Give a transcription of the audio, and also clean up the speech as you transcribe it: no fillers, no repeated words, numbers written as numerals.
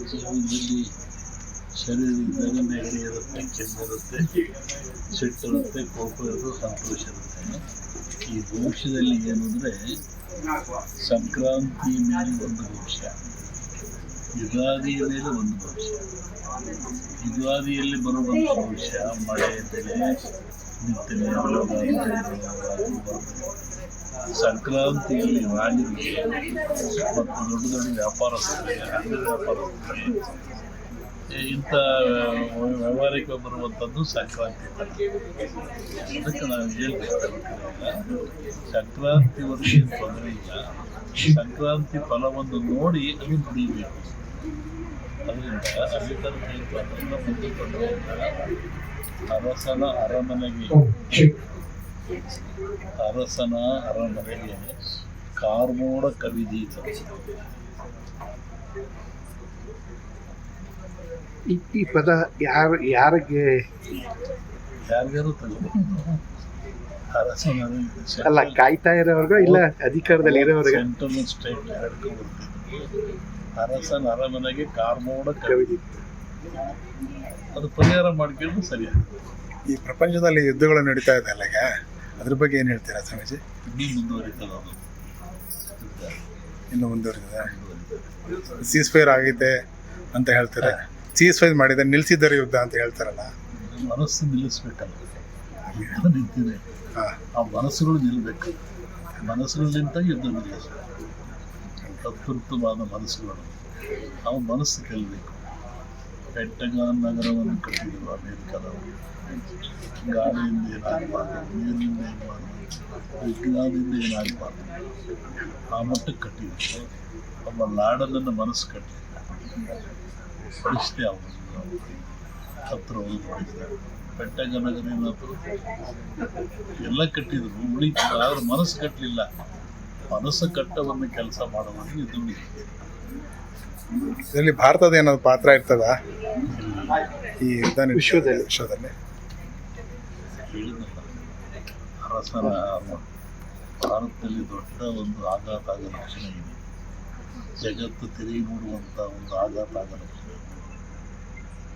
ಜೀವನದಲ್ಲಿ ಶರೀರದಾಗ ನೆಗಡಿ ಇರುತ್ತೆ, ಕೆಮ್ಮಿರುತ್ತೆ, ಸಿಟ್ಟಿರುತ್ತೆ, ಕೋಪ ಇರುತ್ತೆ, ಸಂತೋಷ ಇರುತ್ತೆ. ಈ ಭವಿಷ್ಯದಲ್ಲಿ ಏನು ಅಂದರೆ ಸಂಕ್ರಾಂತಿ ಮೇಲೆ ಒಂದು ಭವಿಷ್ಯ, ಯುಗಾದಿಯ ಮೇಲೆ ಒಂದು ಭವಿಷ್ಯ. ಯುಗಾದಿಯಲ್ಲಿ ಬರುವಂಥ ಭವಿಷ್ಯ ಮಳೆ, ಬೆಳೆ, ಬಿತ್ತನೆ, ಸಂಕ್ರಾಂತಿಯಲ್ಲಿ ರಾಜರಿಗೆ ಮತ್ತು ದೊಡ್ಡ ದೊಡ್ಡ ವ್ಯಾಪಾರಸ್ಥರಿಗೆ, ಅಂಗಡಿ ವ್ಯಾಪಾರಸ್ಥರಿಗೆ ಇಂಥ ವ್ಯವಹಾರಕ್ಕೆ ಬರುವಂಥದ್ದು ಸಂಕ್ರಾಂತಿ. ಅದಕ್ಕೆ ನಾವು ಹೇಳ್ಬೇಕಾಗಿಲ್ಲ, ಸಂಕ್ರಾಂತಿವರೆಗೆ ಏನು ತೊಂದರೆ ಇಲ್ಲ, ಸಂಕ್ರಾಂತಿ ಫಲವನ್ನು ನೋಡಿ ಅದು ನುಡಿಯಬೇಕು. ಅದರಿಂದ ಅಧಿಕಾರ ಮುಂದೆ ಕೊಡುವಂಥ ಅರಸನ ಅರಮನೆಗೆ ಕಾರ್ಮೋಡ ಕವಿದೀತ. ಈ ಪದ ಯಾರಿಗಾರು ತಗೋಬಹುದು. ಅರಸನ ಅಲ್ಲ, ಕಾಯ್ತಾ ಇರೋರ್ಗ ಇಲ್ಲ ಅಧಿಕಾರದಲ್ಲಿ ಇರೋರ್ಗ. ಸೆಂಟ್ರಲ್ ಸ್ಟೇಟ್ ಎರಡಕ್ಕೂ ಬರ್ತಿದ್ರು. ಅರಸನ ಅರಮನೆಗೆ ಕಾರ್ಮೋಡ ಕವಿದೀತ, ಅದು ಪರಿಹಾರ ಮಾಡ್ಕೊಂಡು ಸರಿಯಾಗಿ. ಈ ಪ್ರಪಂಚದಲ್ಲಿ ಯುದ್ಧಗಳು ನಡೀತಾ ಇದೆ ಅಲ್ಲ, ಈಗ ಅದ್ರ ಬಗ್ಗೆ ಏನು ಹೇಳ್ತೀರಾ ಸ್ವಾಮೀಜಿ? ಇನ್ನೂ ಮುಂದುವರಿತದೆ. ಸೀಸ್ ಫೈರ್ ಆಗೈತೆ ಅಂತ ಹೇಳ್ತಾರೆ. ಸೀಸ್ ಫೈರ್ ಮಾಡಿದೆ, ನಿಲ್ಲಿಸಿದ್ದಾರೆ ಯುದ್ಧ ಅಂತ ಹೇಳ್ತಾರಲ್ಲ. ಮನಸ್ಸು ನಿಲ್ಲಿಸ್ಬೇಕಲ್ಲ, ನಿಂತಿದೆ. ಆ ಮನಸ್ಸುಗಳು ನಿಲ್ಲಬೇಕು. ಮನಸ್ಸುಗಳಿಂದ ಯುದ್ಧ ನಿಲ್ಲಿಸಬೇಕು. ಅತ್ಯುತ್ತಮವಾದ ಮನಸ್ಸುಗಳು, ನಾವು ಮನಸ್ಸು ಗೆಲ್ಲಬೇಕು. ಪೆಂಟಗಾನ್ ನಗರವನ್ನು ಕಟ್ಟಿದ್ರು ಅಮೇರಿಕಾದವರು. ಗಾಳಿಯಿಂದ ಏನಾಗಬಾರ್ದು, ನೀರಿನಿಂದ ಏನಾಗಬಾರ್ದು, ವಿಜ್ಞಾನದಿಂದ ಏನಾಗಬಾರ್ದು, ಆ ಮಟ್ಟಕ್ಕೆ ಕಟ್ಟಿದ್ರು. ನಮ್ಮ ನಾಡನ್ನು ಮನಸ್ಸು ಕಟ್ಟಲಿಲ್ಲ, ಪಡಿಸ್ತೆ ಅವರು ಹತ್ರ ಹೋಗಿ ನೋಡಿದ್ದಾರೆ. ಪೆಂಟಗಾನ್ ನಗರ ಏನಾದ್ರು ಎಲ್ಲ ಕಟ್ಟಿದ್ರು, ಉಳಿತು. ಆದ್ರೆ ಮನಸ್ಸು ಕಟ್ಟಲಿಲ್ಲ. ಮನಸ್ಸು ಕಟ್ಟವನ್ನು ಕೆಲಸ ಮಾಡೋದು ಇದು. ಇದರಲ್ಲಿ ಭಾರತದ ಏನಾದ್ರು ಪಾತ್ರ ಇರ್ತದ ಈ ವಿಶ್ವದಲ್ಲಿ? ಹೇಳಿದ್ನಲ್ಲ, ಅರಸನ ಭಾರತದಲ್ಲಿ ದೊಡ್ಡ ಒಂದು ಆಘಾತ ಆಗೋ ಲಕ್ಷಣ ಇದೆ. ಜಗತ್ತು ತಿರುಗಿ ನೋಡುವಂಥ ಒಂದು ಆಘಾತ ಆಗೋ ಲಕ್ಷಣ ಇದೆ.